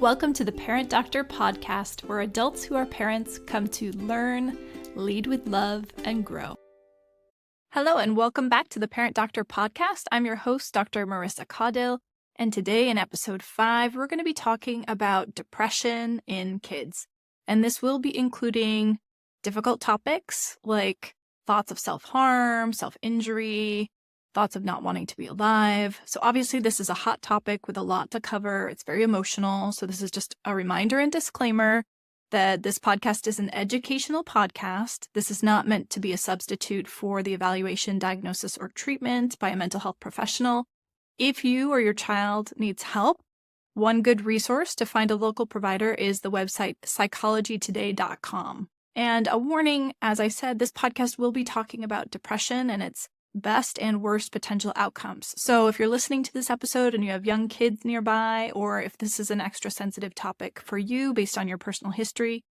Welcome to the Parent Doctor podcast, where adults who are parents come to learn, lead with love, and grow. Hello, and welcome back to the Parent Doctor podcast. I'm your host, Dr. Marissa Caudill, and today in episode 5, we're going to be talking about depression in kids. And this will be including difficult topics like thoughts of self-harm, self-injury, thoughts of not wanting to be alive. So obviously this is a hot topic with a lot to cover. It's very emotional. So this is just a reminder and disclaimer that this podcast is an educational podcast. This is not meant to be a substitute for the evaluation, diagnosis, or treatment by a mental health professional. If you or your child needs help, one good resource to find a local provider is the website psychologytoday.com. And a warning, as I said, this podcast will be talking about depression and its best and worst potential outcomes. So if you're listening to this episode and you have young kids nearby, or if this is an extra sensitive topic for you based on your personal history,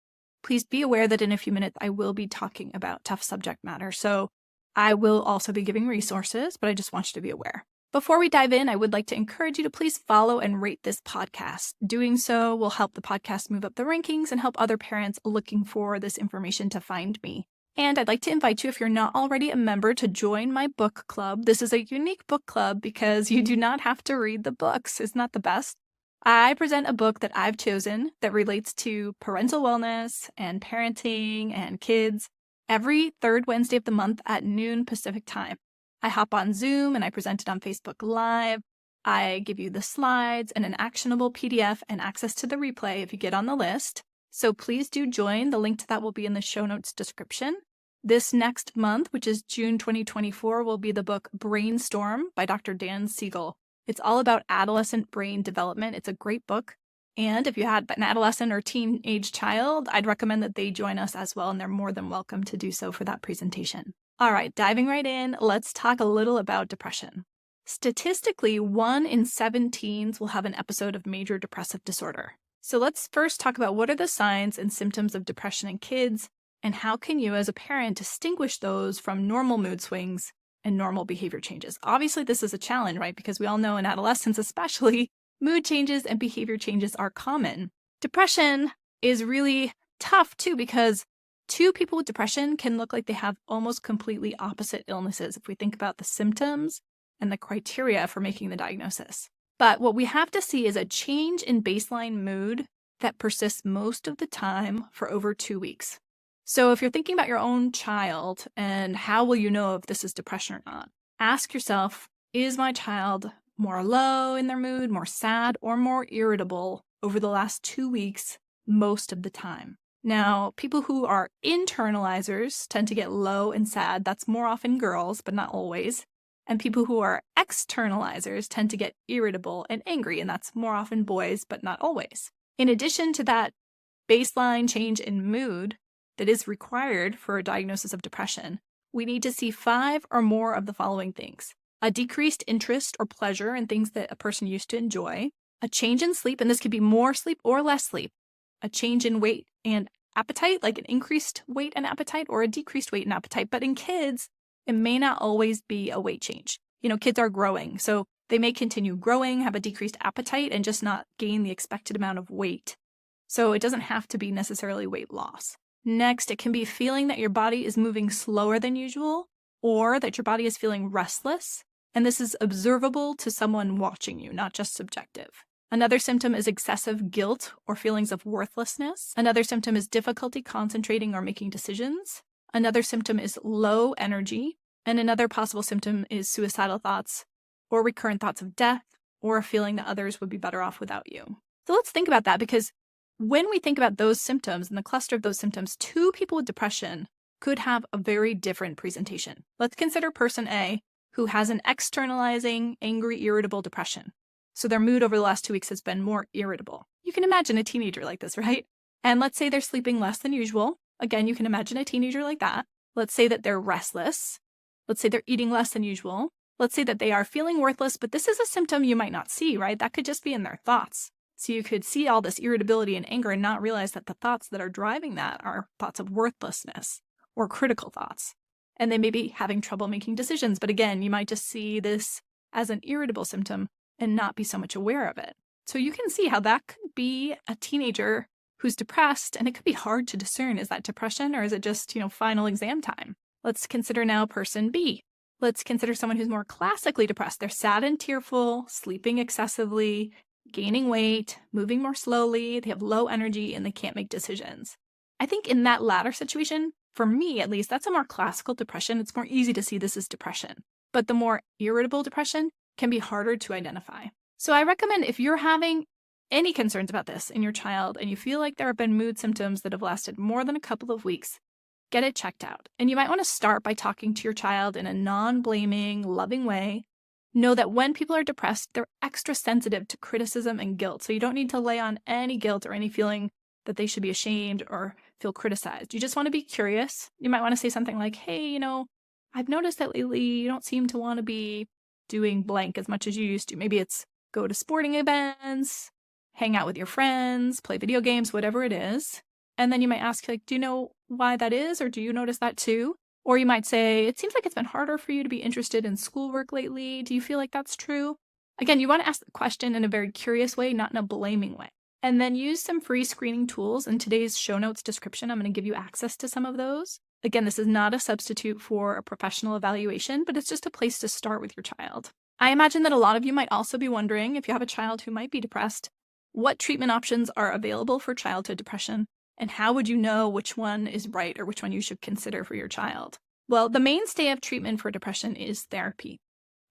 please be aware that in a few minutes I will be talking about tough subject matter. So I will also be giving resources, but I just want you to be aware. Before we dive in, I would like to encourage you to please follow and rate this podcast. Doing so will help the podcast move up the rankings and help other parents looking for this information to find me. And I'd like to invite you, if you're not already a member, to join my book club. This is a unique book club because you do not have to read the books. Isn't that the best? I present a book that I've chosen that relates to parental wellness and parenting and kids every third Wednesday of the month at noon Pacific time. I hop on Zoom and I present it on Facebook Live. I give you the slides and an actionable PDF and access to the replay if you get on the list. So please do join. The link to that will be in the show notes description. This next month, which is June 2024, will be the book Brainstorm by Dr. Dan Siegel. It's all about adolescent brain development. It's a great book. And if you had an adolescent or teenage child, I'd recommend that they join us as well, and they're more than welcome to do so for that presentation. All right, diving right in, let's talk a little about depression. Statistically, 1 in 7 teens will have an episode of major depressive disorder. So let's first talk about what are the signs and symptoms of depression in kids, and how can you as a parent distinguish those from normal mood swings and normal behavior changes. Obviously, this is a challenge, right? Because we all know in adolescence especially, mood changes and behavior changes are common. Depression is really tough too, because 2 people with depression can look like they have almost completely opposite illnesses if we think about the symptoms and the criteria for making the diagnosis. But what we have to see is a change in baseline mood that persists most of the time for over 2 weeks. So if you're thinking about your own child and how will you know if this is depression or not, ask yourself, is my child more low in their mood, more sad, or more irritable over the last 2 weeks most of the time? Now, people who are internalizers tend to get low and sad. That's more often girls, but not always. And people who are externalizers tend to get irritable and angry, and that's more often boys, but not always. In addition to that baseline change in mood that is required for a diagnosis of depression, we need to see 5 or more of the following things: a decreased interest or pleasure in things that a person used to enjoy, a change in sleep, and this could be more sleep or less sleep, a change in weight and appetite, like an increased weight and appetite or a decreased weight and appetite. But in kids, it may not always be a weight change. Kids are growing, so they may continue growing, have a decreased appetite, and just not gain the expected amount of weight. So it doesn't have to be necessarily weight loss. Next, it can be feeling that your body is moving slower than usual, or that your body is feeling restless. And this is observable to someone watching you, not just subjective. Another symptom is excessive guilt or feelings of worthlessness. Another symptom is difficulty concentrating or making decisions. Another symptom is low energy. And another possible symptom is suicidal thoughts or recurrent thoughts of death or a feeling that others would be better off without you. So let's think about that, because when we think about those symptoms and the cluster of those symptoms, 2 people with depression could have a very different presentation. Let's consider person A, who has an externalizing, angry, irritable depression. So their mood over the last 2 weeks has been more irritable. You can imagine a teenager like this, right? And let's say they're sleeping less than usual. Again, you can imagine a teenager like that. Let's say that they're restless. Let's say they're eating less than usual. Let's say that they are feeling worthless, but this is a symptom you might not see, right? That could just be in their thoughts. So you could see all this irritability and anger and not realize that the thoughts that are driving that are thoughts of worthlessness or critical thoughts. And they may be having trouble making decisions. But again, you might just see this as an irritable symptom and not be so much aware of it. So you can see how that could could be a teenager who's depressed, and it could be hard to discern, is that depression or is it just, final exam time? Let's consider now person B. Let's consider someone who's more classically depressed. They're sad and tearful, sleeping excessively, gaining weight, moving more slowly, they have low energy, and they can't make decisions. I think in that latter situation, for me at least, that's a more classical depression. It's more easy to see this as depression. But the more irritable depression can be harder to identify. So I recommend if you're having any concerns about this in your child and you feel like there have been mood symptoms that have lasted more than a couple of weeks, get it checked out. And you might want to start by talking to your child in a non-blaming, loving way. Know that when people are depressed, they're extra sensitive to criticism and guilt. So you don't need to lay on any guilt or any feeling that they should be ashamed or feel criticized. You just want to be curious. You might want to say something like, hey, I've noticed that lately you don't seem to want to be doing blank as much as you used to. Maybe it's go to sporting events, hang out with your friends, play video games, whatever it is. And then you might ask, do you know why that is? Or do you notice that too? Or you might say, it seems like it's been harder for you to be interested in schoolwork lately. Do you feel like that's true? Again, you want to ask the question in a very curious way, not in a blaming way. And then use some free screening tools. In today's show notes description, I'm going to give you access to some of those. Again, this is not a substitute for a professional evaluation, but it's just a place to start with your child. I imagine that a lot of you might also be wondering, if you have a child who might be depressed, what treatment options are available for childhood depression, and how would you know which one is right or which one you should consider for your child? Well, the mainstay of treatment for depression is therapy.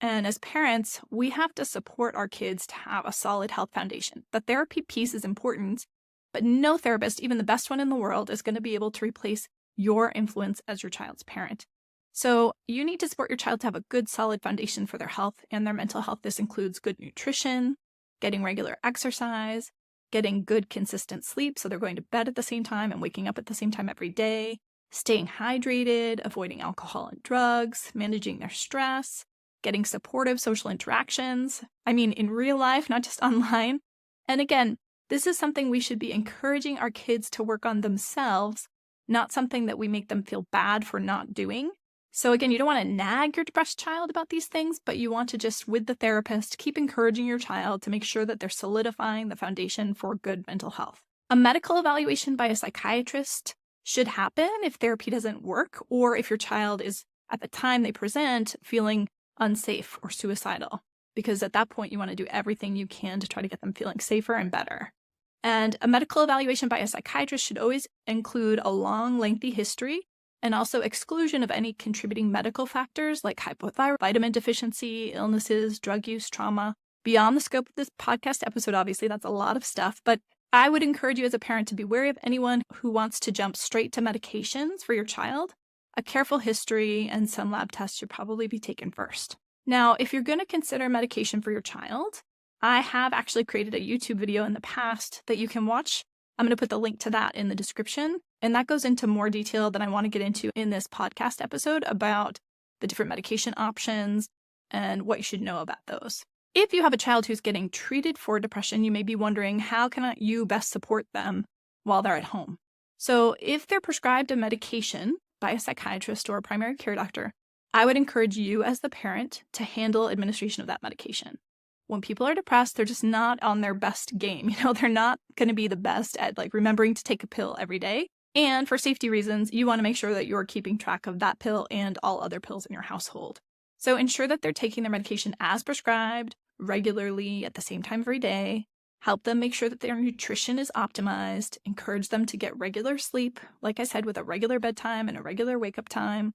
And as parents, we have to support our kids to have a solid health foundation. The therapy piece is important, but no therapist, even the best one in the world, is going to be able to replace your influence as your child's parent. So you need to support your child to have a good, solid foundation for their health and their mental health. This includes good nutrition, getting regular exercise, getting good, consistent sleep, so they're going to bed at the same time and waking up at the same time every day, staying hydrated, avoiding alcohol and drugs, managing their stress, getting supportive social interactions. I mean, in real life, not just online. And again, this is something we should be encouraging our kids to work on themselves, not something that we make them feel bad for not doing. So again, you don't want to nag your depressed child about these things, but you want to just, with the therapist, keep encouraging your child to make sure that they're solidifying the foundation for good mental health. A medical evaluation by a psychiatrist should happen if therapy doesn't work, or if your child is, at the time they present, feeling unsafe or suicidal, because at that point you want to do everything you can to try to get them feeling safer and better. And a medical evaluation by a psychiatrist should always include a long, lengthy history and also exclusion of any contributing medical factors like hypothyroid, vitamin deficiency, illnesses, drug use, trauma. Beyond the scope of this podcast episode, obviously, that's a lot of stuff, but I would encourage you as a parent to be wary of anyone who wants to jump straight to medications for your child. A careful history and some lab tests should probably be taken first. Now, if you're going to consider medication for your child, I have actually created a YouTube video in the past that you can watch. I'm going to put the link to that in the description, and that goes into more detail than I want to get into in this podcast episode about the different medication options and what you should know about those. If you have a child who's getting treated for depression, you may be wondering, how can you best support them while they're at home? So if they're prescribed a medication by a psychiatrist or a primary care doctor, I would encourage you as the parent to handle administration of that medication. When people are depressed, they're just not on their best game. They're not going to be the best at remembering to take a pill every day. And for safety reasons, you want to make sure that you're keeping track of that pill and all other pills in your household. So ensure that they're taking their medication as prescribed, regularly, at the same time every day. Help them make sure that their nutrition is optimized. Encourage them to get regular sleep, like I said, with a regular bedtime and a regular wake-up time.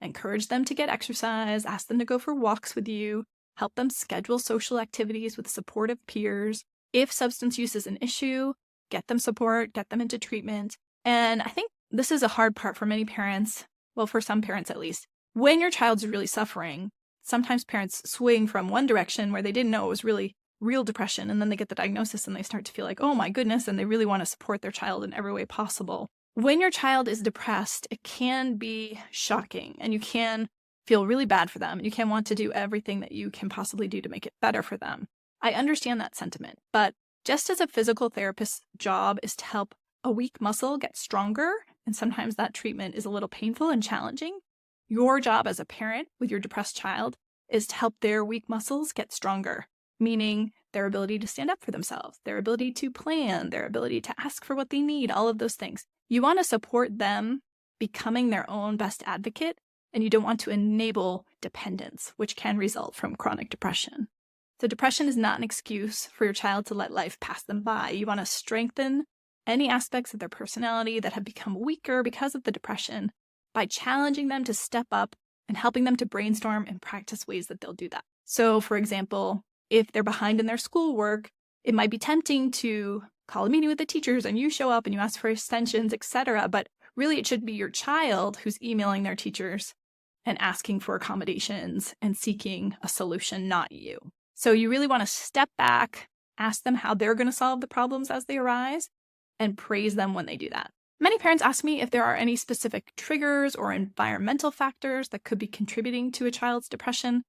Encourage them to get exercise. Ask them to go for walks with you. Help them schedule social activities with supportive peers. If substance use is an issue, get them support, get them into treatment. And I think this is a hard part for many parents, well, for some parents at least. When your child's really suffering, sometimes parents swing from one direction where they didn't know it was really real depression, and then they get the diagnosis and they start to feel like, oh my goodness, and they really want to support their child in every way possible. When your child is depressed, it can be shocking, and you can feel really bad for them, and you can want to do everything that you can possibly do to make it better for them. I understand that sentiment, but just as a physical therapist's job is to help a weak muscle get stronger, and sometimes that treatment is a little painful and challenging, your job as a parent with your depressed child is to help their weak muscles get stronger, meaning their ability to stand up for themselves, their ability to plan, their ability to ask for what they need, all of those things. You want to support them becoming their own best advocate, and you don't want to enable dependence, which can result from chronic depression. So depression is not an excuse for your child to let life pass them by. You want to strengthen any aspects of their personality that have become weaker because of the depression by challenging them to step up and helping them to brainstorm and practice ways that they'll do that. So, for example, if they're behind in their schoolwork, it might be tempting to call a meeting with the teachers and you show up and you ask for extensions, etc. But really, it should be your child who's emailing their teachers and asking for accommodations and seeking a solution, not you. So you really want to step back, ask them how they're going to solve the problems as they arise, and praise them when they do that. Many parents ask me if there are any specific triggers or environmental factors that could be contributing to a child's depression.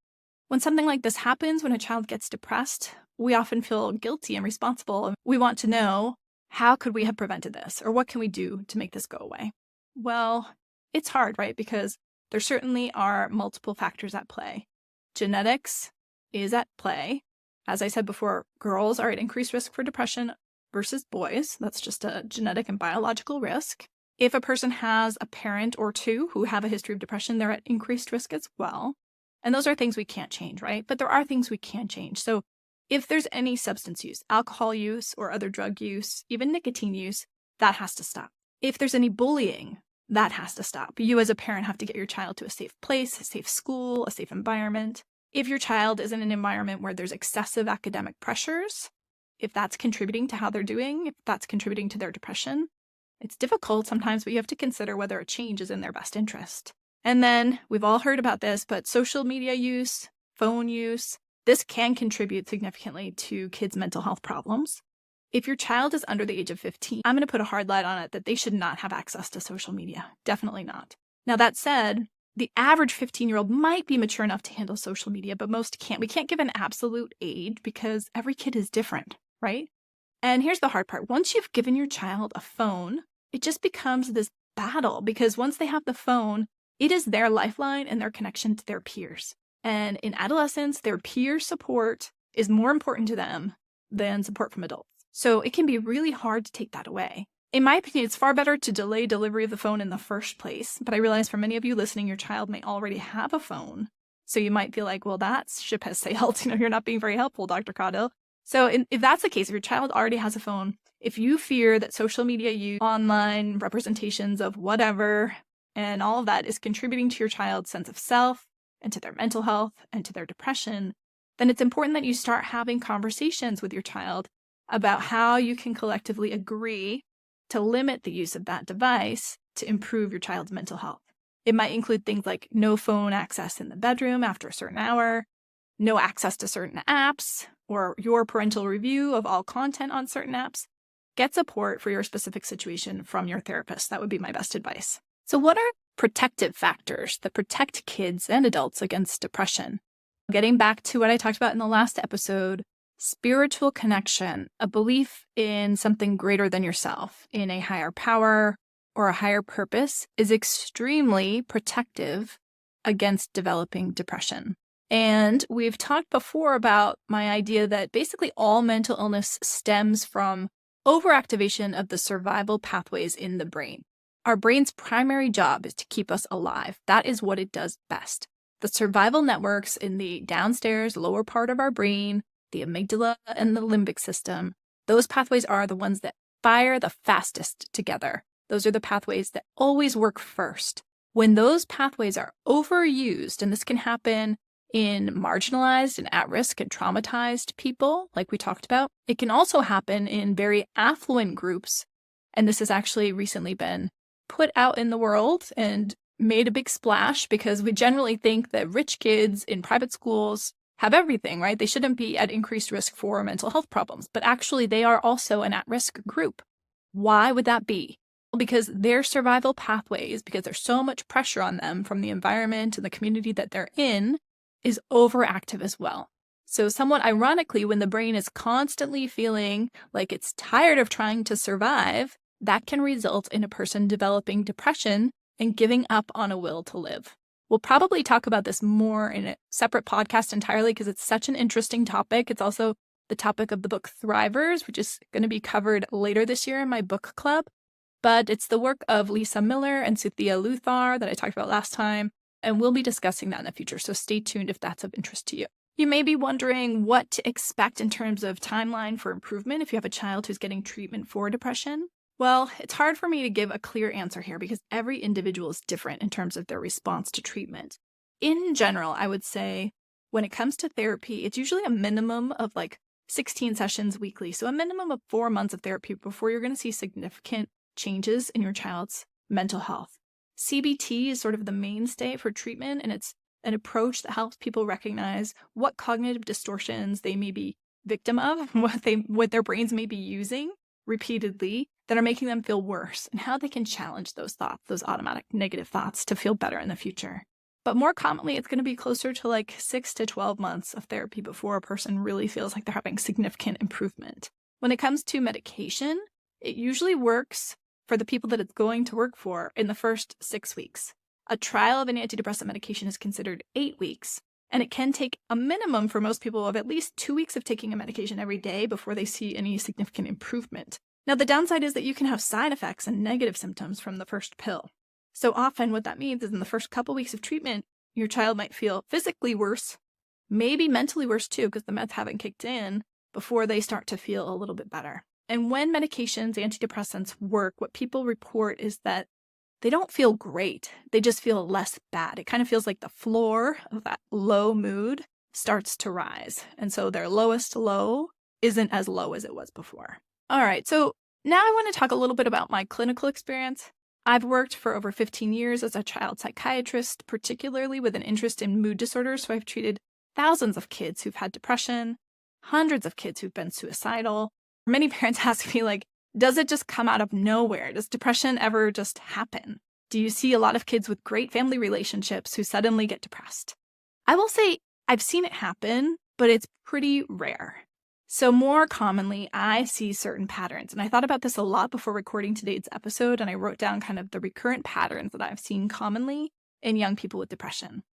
When something like this happens, when a child gets depressed, we often feel guilty and responsible. We want to know, how could we have prevented this? Or what can we do to make this go away? Well, it's hard, right? Because there certainly are multiple factors at play. Genetics is at play. As I said before, girls are at increased risk for depression versus boys. That's just a genetic and biological risk. If a person has a parent or two who have a history of depression, they're at increased risk as well. And those are things we can't change, right? But there are things we can change. So if there's any substance use, alcohol use or other drug use, even nicotine use, that has to stop. If there's any bullying, that has to stop. You as a parent have to get your child to a safe place, a safe school, a safe environment. If your child is in an environment where there's excessive academic pressures, if that's contributing to how they're doing, if that's contributing to their depression, it's difficult sometimes, but you have to consider whether a change is in their best interest. And then we've all heard about this, but social media use, phone use, this can contribute significantly to kids' mental health problems. If your child is under the age of 15, I'm going to put a hard light on it that they should not have access to social media. Definitely not. Now, that said, the average 15-year-old might be mature enough to handle social media, but most can't. We can't give an absolute age because every kid is different, right? And here's the hard part. Once you've given your child a phone, it just becomes this battle because once they have the phone, it is their lifeline and their connection to their peers. And in adolescence, their peer support is more important to them than support from adults. So it can be really hard to take that away. In my opinion, it's far better to delay delivery of the phone in the first place. But I realize for many of you listening, your child may already have a phone. So you might feel like, well, that ship has sailed. You're not being very helpful, Dr. Caudill. So if that's the case, if your child already has a phone, if you fear that social media use, online representations of whatever, and all of that is contributing to your child's sense of self and to their mental health and to their depression, then it's important that you start having conversations with your child about how you can collectively agree to limit the use of that device to improve your child's mental health. It might include things like no phone access in the bedroom after a certain hour, no access to certain apps, or your parental review of all content on certain apps. Get support for your specific situation from your therapist. That would be my best advice. So what are protective factors that protect kids and adults against depression? Getting back to what I talked about in the last episode, spiritual connection, a belief in something greater than yourself, in a higher power or a higher purpose, is extremely protective against developing depression. And we've talked before about my idea that basically all mental illness stems from overactivation of the survival pathways in the brain. Our brain's primary job is to keep us alive. That is what it does best. The survival networks in the downstairs lower part of our brain, the amygdala and the limbic system, those pathways are the ones that fire the fastest together. Those are the pathways that always work first. When those pathways are overused, and this can happen in marginalized and at-risk and traumatized people, like we talked about, it can also happen in very affluent groups. And this has actually recently been put out in the world and made a big splash because we generally think that rich kids in private schools have everything, right? They shouldn't be at increased risk for mental health problems, but actually they are also an at-risk group. Why would that be? Well, because their survival pathways, because there's so much pressure on them from the environment and the community that they're in, is overactive as well. So somewhat ironically, when the brain is constantly feeling like it's tired of trying to survive, that can result in a person developing depression and giving up on a will to live. We'll probably talk about this more in a separate podcast entirely because it's such an interesting topic. It's also the topic of the book Thrivers, which is going to be covered later this year in my book club. But it's the work of Lisa Miller and Cynthia Luthar that I talked about last time, and we'll be discussing that in the future, so stay tuned if that's of interest to you. You may be wondering what to expect in terms of timeline for improvement if you have a child who's getting treatment for depression. Well, it's hard for me to give a clear answer here because every individual is different in terms of their response to treatment. In general, I would say when it comes to therapy, it's usually a minimum of 16 sessions weekly, so a minimum of 4 months of therapy before you're going to see significant changes in your child's mental health. CBT is sort of the mainstay for treatment, and it's an approach that helps people recognize what cognitive distortions they may be victim of, what their brains may be using repeatedly that are making them feel worse, and how they can challenge those thoughts, those automatic negative thoughts, to feel better in the future. But more commonly, it's going to be closer to 6 to 12 months of therapy before a person really feels like they're having significant improvement. When it comes to medication, it usually works for the people that it's going to work for in the first 6 weeks. A trial of an antidepressant medication is considered 8 weeks, and it can take a minimum for most people of at least 2 weeks of taking a medication every day before they see any significant improvement. Now, the downside is that you can have side effects and negative symptoms from the first pill. So often what that means is in the first couple weeks of treatment, your child might feel physically worse, maybe mentally worse too, because the meds haven't kicked in before they start to feel a little bit better. And when medications, antidepressants work, what people report is that they don't feel great. They just feel less bad. It kind of feels like the floor of that low mood starts to rise. And so their lowest low isn't as low as it was before. All right, so now I want to talk a little bit about my clinical experience. I've worked for over 15 years as a child psychiatrist, particularly with an interest in mood disorders. So I've treated thousands of kids who've had depression, hundreds of kids who've been suicidal. Many parents ask me, does it just come out of nowhere? Does depression ever just happen? Do you see a lot of kids with great family relationships who suddenly get depressed? I will say I've seen it happen, but it's pretty rare. So more commonly, I see certain patterns. And I thought about this a lot before recording today's episode, and I wrote down kind of the recurrent patterns that I've seen commonly in young people with depression.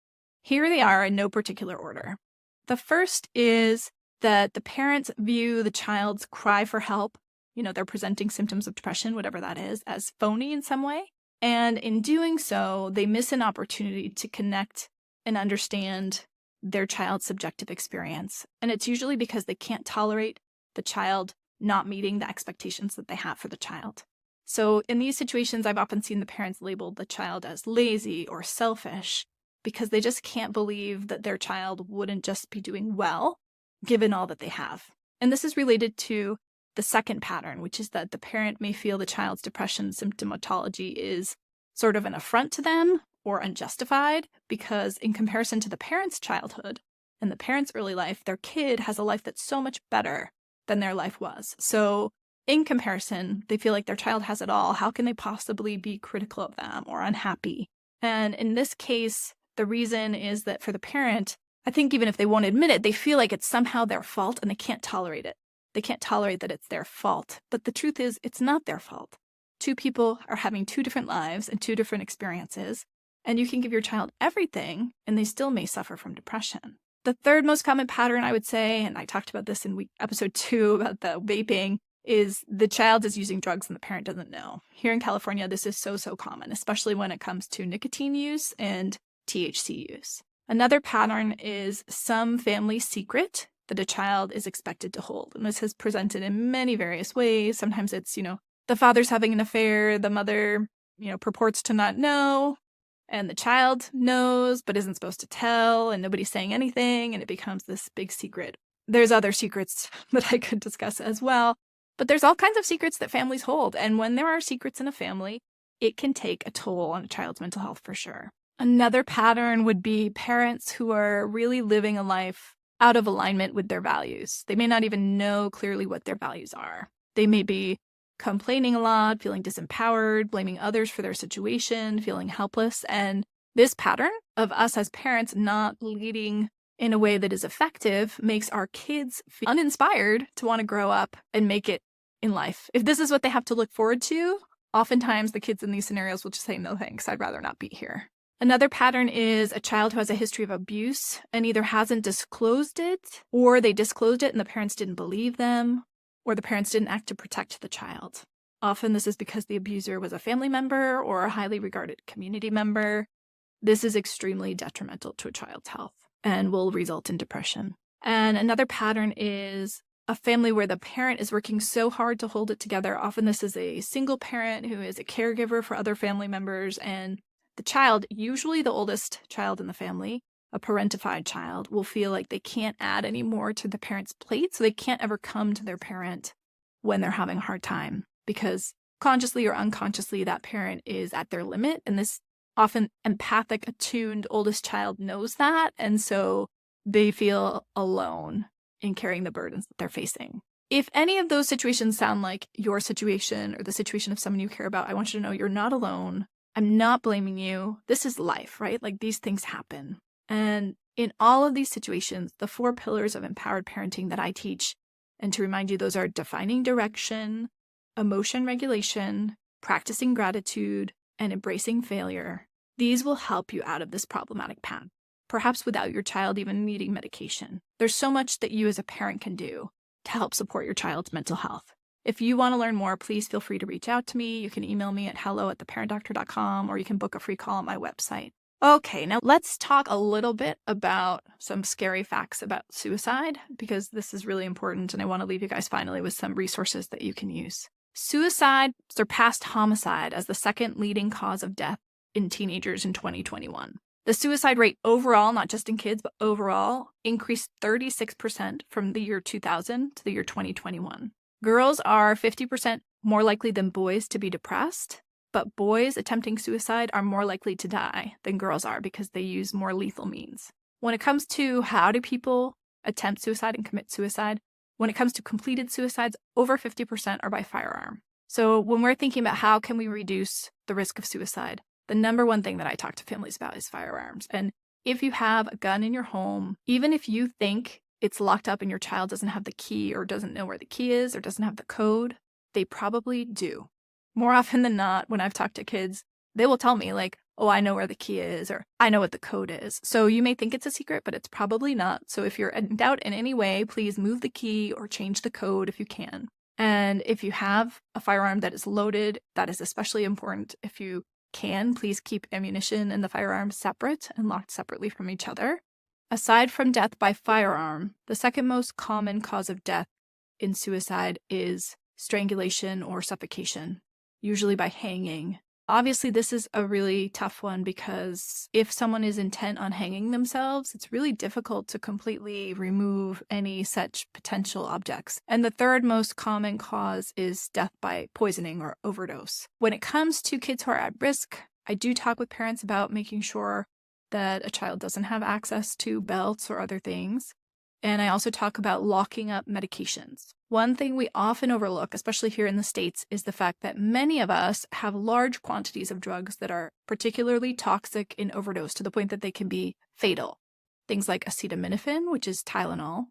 Here they are in no particular order. The first is that the parents view the child's cry for help, they're presenting symptoms of depression, whatever that is, as phony in some way. And in doing so, they miss an opportunity to connect and understand their child's subjective experience. And it's usually because they can't tolerate the child not meeting the expectations that they have for the child. So in these situations, I've often seen the parents label the child as lazy or selfish because they just can't believe that their child wouldn't just be doing well given all that they have. And this is related to the second pattern, which is that the parent may feel the child's depression symptomatology is sort of an affront to them or unjustified because in comparison to the parent's childhood and the parent's early life, their kid has a life that's so much better than their life was. So in comparison, they feel like their child has it all. How can they possibly be critical of them or unhappy? And in this case, the reason is that for the parent, I think even if they won't admit it, they feel like it's somehow their fault and they can't tolerate it. They can't tolerate that it's their fault. But the truth is, it's not their fault. Two people are having two different lives and two different experiences. And you can give your child everything, and they still may suffer from depression. The third most common pattern, I would say, and I talked about this in episode 2 about the vaping, is the child is using drugs and the parent doesn't know. Here in California, this is so common, especially when it comes to nicotine use and THC use. Another pattern is some family secret that a child is expected to hold. And this is presented in many various ways. Sometimes it's, the father's having an affair, the mother, purports to not know. And the child knows, but isn't supposed to tell, and nobody's saying anything, and it becomes this big secret. There's other secrets that I could discuss as well, but there's all kinds of secrets that families hold. And when there are secrets in a family, it can take a toll on a child's mental health for sure. Another pattern would be parents who are really living a life out of alignment with their values. They may not even know clearly what their values are. They may be complaining a lot, feeling disempowered, blaming others for their situation, feeling helpless. And this pattern of us as parents not leading in a way that is effective makes our kids feel uninspired to want to grow up and make it in life. If this is what they have to look forward to, oftentimes the kids in these scenarios will just say, no thanks, I'd rather not be here. Another pattern is a child who has a history of abuse and either hasn't disclosed it, or they disclosed it and the parents didn't believe them, or the parents didn't act to protect the child. Often this is because the abuser was a family member or a highly regarded community member. This is extremely detrimental to a child's health and will result in depression. And another pattern is a family where the parent is working so hard to hold it together. Often this is a single parent who is a caregiver for other family members, and the child, usually the oldest child in the family, a parentified child, will feel like they can't add any more to the parent's plate, so they can't ever come to their parent when they're having a hard time, because consciously or unconsciously that parent is at their limit, and this often empathic, attuned oldest child knows that, and so they feel alone in carrying the burdens that they're facing. If any of those situations sound like your situation or the situation of someone you care about, I want you to know you're not alone. I'm not blaming you. This is life, right? Like, these things happen. And in all of these situations, the 4 pillars of empowered parenting that I teach, and to remind you, those are defining direction, emotion regulation, practicing gratitude, and embracing failure. These will help you out of this problematic path, perhaps without your child even needing medication. There's so much that you as a parent can do to help support your child's mental health. If you want to learn more, please feel free to reach out to me. You can email me at hello@theparentdoctor.com, or you can book a free call on my website. Okay, now let's talk a little bit about some scary facts about suicide, because this is really important, and I want to leave you guys finally with some resources that you can use. Suicide surpassed homicide as the second leading cause of death in teenagers in 2021. The suicide rate overall, not just in kids, but overall, increased 36% from the year 2000 to the year 2021. Girls are 50% more likely than boys to be depressed, but boys attempting suicide are more likely to die than girls are because they use more lethal means. When it comes to how do people attempt suicide and commit suicide, when it comes to completed suicides, over 50% are by firearm. So when we're thinking about how can we reduce the risk of suicide, the number one thing that I talk to families about is firearms. And if you have a gun in your home, even if you think it's locked up and your child doesn't have the key or doesn't know where the key is or doesn't have the code, they probably do. More often than not, when I've talked to kids, they will tell me like, oh, I know where the key is, or I know what the code is. So you may think it's a secret, but it's probably not. So if you're in doubt in any way, please move the key or change the code if you can. And if you have a firearm that is loaded, that is especially important. If you can, please keep ammunition and the firearm separate and locked separately from each other. Aside from death by firearm, the second most common cause of death in suicide is strangulation or suffocation, usually by hanging. Obviously, this is a really tough one because if someone is intent on hanging themselves, it's really difficult to completely remove any such potential objects. And the third most common cause is death by poisoning or overdose. When it comes to kids who are at risk, I do talk with parents about making sure that a child doesn't have access to belts or other things. And I also talk about locking up medications. One thing we often overlook, especially here in the States, is the fact that many of us have large quantities of drugs that are particularly toxic in overdose to the point that they can be fatal. Things like acetaminophen, which is Tylenol.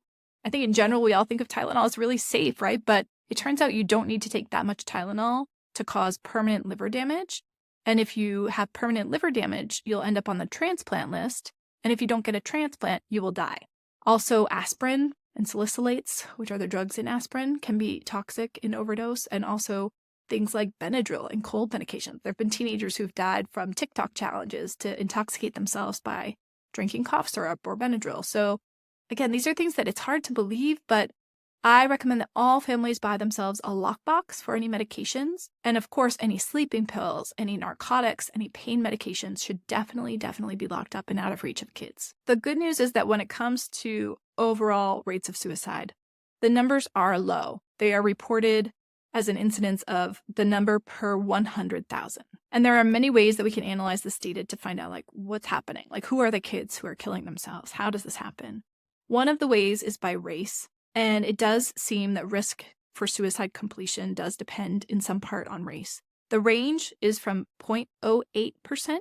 I think in general, we all think of Tylenol as really safe, right? But it turns out you don't need to take that much Tylenol to cause permanent liver damage. And if you have permanent liver damage, you'll end up on the transplant list. And if you don't get a transplant, you will die. Also, aspirin and salicylates, which are the drugs in aspirin, can be toxic in overdose. And also things like Benadryl and cold medications. There have been teenagers who've died from TikTok challenges to intoxicate themselves by drinking cough syrup or Benadryl. So again, these are things that it's hard to believe, but I recommend that all families buy themselves a lockbox for any medications. And of course, any sleeping pills, any narcotics, any pain medications should definitely be locked up and out of reach of kids. The good news is that when it comes to overall rates of suicide, the numbers are low. They are reported as an incidence of the number per 100,000. And there are many ways that we can analyze this data to find out like what's happening. Like who are the kids who are killing themselves? How does this happen? One of the ways is by race. And it does seem that risk for suicide completion does depend in some part on race. The range is from 0.08%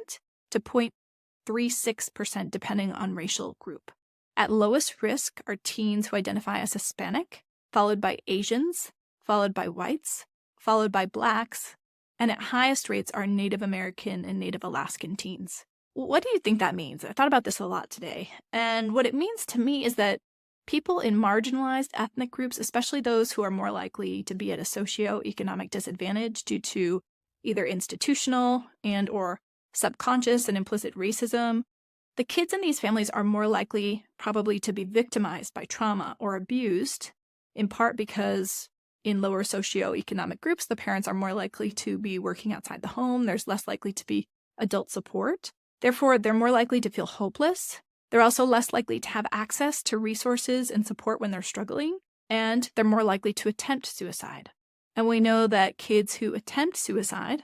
to 0.36% depending on racial group. At lowest risk are teens who identify as Hispanic, followed by Asians, followed by whites, followed by Blacks, and at highest rates are Native American and Native Alaskan teens. what do you think that means? I thought about this a lot today. And what it means to me is that people in marginalized ethnic groups, especially those who are more likely to be at a socioeconomic disadvantage due to either institutional and or subconscious and implicit racism, the kids in these families are more likely probably to be victimized by trauma or abused, in part because in lower socioeconomic groups, the parents are more likely to be working outside the home. There's less likely to be adult support. Therefore, they're more likely to feel hopeless. They're also less likely to have access to resources and support when they're struggling, and they're more likely to attempt suicide. And we know that kids who attempt suicide,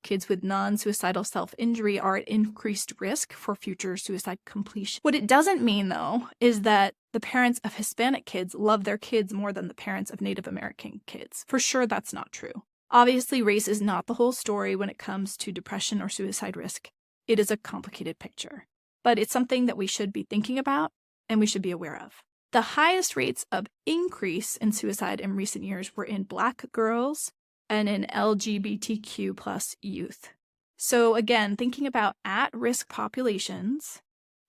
kids with non-suicidal self-injury, are at increased risk for future suicide completion. What it doesn't mean, though, is that the parents of Hispanic kids love their kids more than the parents of Native American kids. For sure, that's not true. Obviously, race is not the whole story when it comes to depression or suicide risk. It is a complicated picture, but it's something that we should be thinking about and we should be aware of. The highest rates of increase in suicide in recent years were in Black girls and in LGBTQ plus youth. So again, thinking about at-risk populations,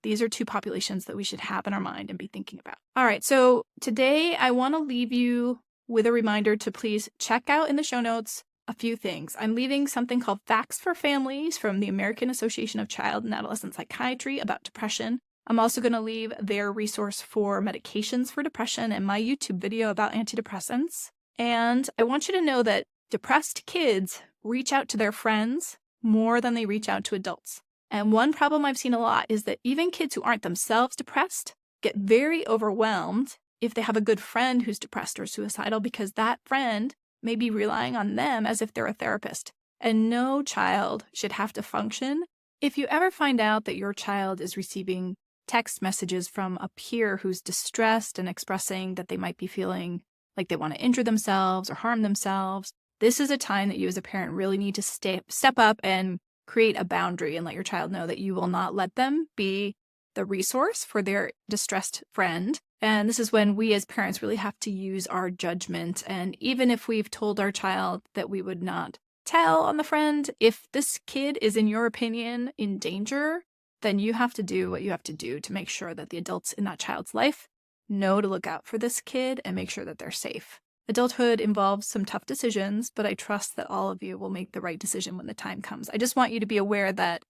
these are two populations that we should have in our mind and be thinking about. All right, so today I want to leave you with a reminder to please check out in the show notes a few things. I'm leaving something called Facts for Families from the American Association of Child and Adolescent Psychiatry about depression. I'm also going to leave their resource for medications for depression and my YouTube video about antidepressants. And I want you to know that depressed kids reach out to their friends more than they reach out to adults. And one problem I've seen a lot is that even kids who aren't themselves depressed get very overwhelmed if they have a good friend who's depressed or suicidal, because that friend may be relying on them as if they're a therapist. And no child should have to function. If you ever find out that your child is receiving text messages from a peer who's distressed and expressing that they might be feeling like they want to injure themselves or harm themselves, this is a time that you as a parent really need to step up and create a boundary and let your child know that you will not let them be the resource for their distressed friend. And this is when we as parents really have to use our judgment. And even if we've told our child that we would not tell on the friend, if this kid is, in your opinion, in danger, then you have to do what you have to do to make sure that the adults in that child's life know to look out for this kid and make sure that they're safe. Adulthood involves some tough decisions, but I trust that all of you will make the right decision when the time comes. I just want you to be aware that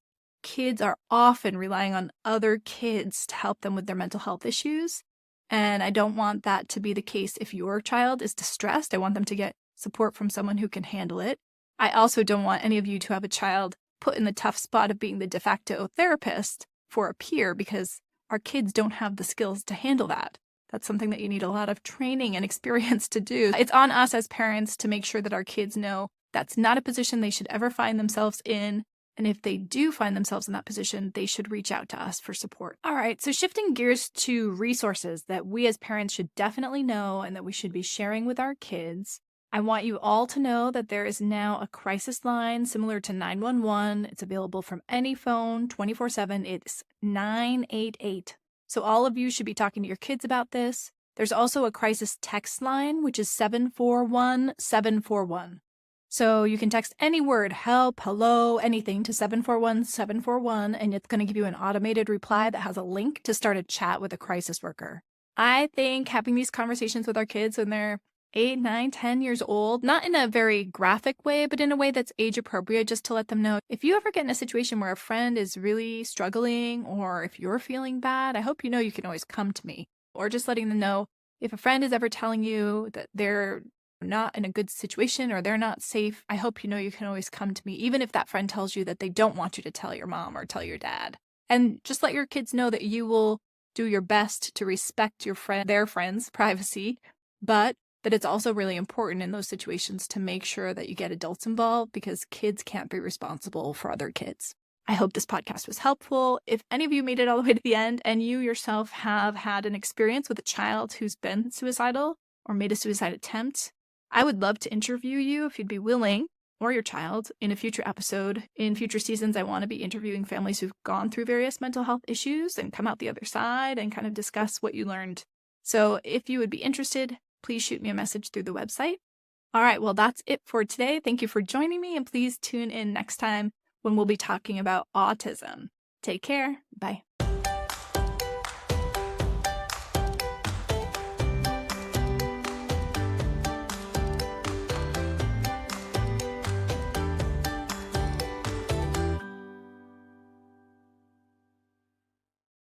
kids are often relying on other kids to help them with their mental health issues. And I don't want that to be the case if your child is distressed. I want them to get support from someone who can handle it. I also don't want any of you to have a child put in the tough spot of being the de facto therapist for a peer, because our kids don't have the skills to handle that. That's something that you need a lot of training and experience to do. It's on us as parents to make sure that our kids know that's not a position they should ever find themselves in. And if they do find themselves in that position, they should reach out to us for support. All right, so shifting gears to resources that we as parents should definitely know and that we should be sharing with our kids. I want you all to know that there is now a crisis line similar to 911. It's available from any phone 24/7. It's 988. So all of you should be talking to your kids about this. There's also a crisis text line, which is 741-741. So you can text any word, help, hello, anything, to 741-741, and it's going to give you an automated reply that has a link to start a chat with a crisis worker. I think having these conversations with our kids when they're 8, 9, 10 years old, not in a very graphic way, but in a way that's age appropriate, just to let them know, if you ever get in a situation where a friend is really struggling or if you're feeling bad, I hope you know you can always come to me. Or just letting them know if a friend is ever telling you that they're not in a good situation or they're not safe, I hope you know you can always come to me, even if that friend tells you that they don't want you to tell your mom or tell your dad. And just let your kids know that you will do your best to respect their friends' privacy, but that it's also really important in those situations to make sure that you get adults involved, because kids can't be responsible for other kids. I hope this podcast was helpful. If any of you made it all the way to the end and you yourself have had an experience with a child who's been suicidal or made a suicide attempt, I would love to interview you if you'd be willing, or your child, in a future episode. In future seasons, I want to be interviewing families who've gone through various mental health issues and come out the other side and kind of discuss what you learned. So if you would be interested, please shoot me a message through the website. All right, well, that's it for today. Thank you for joining me, and please tune in next time when we'll be talking about autism. Take care. Bye.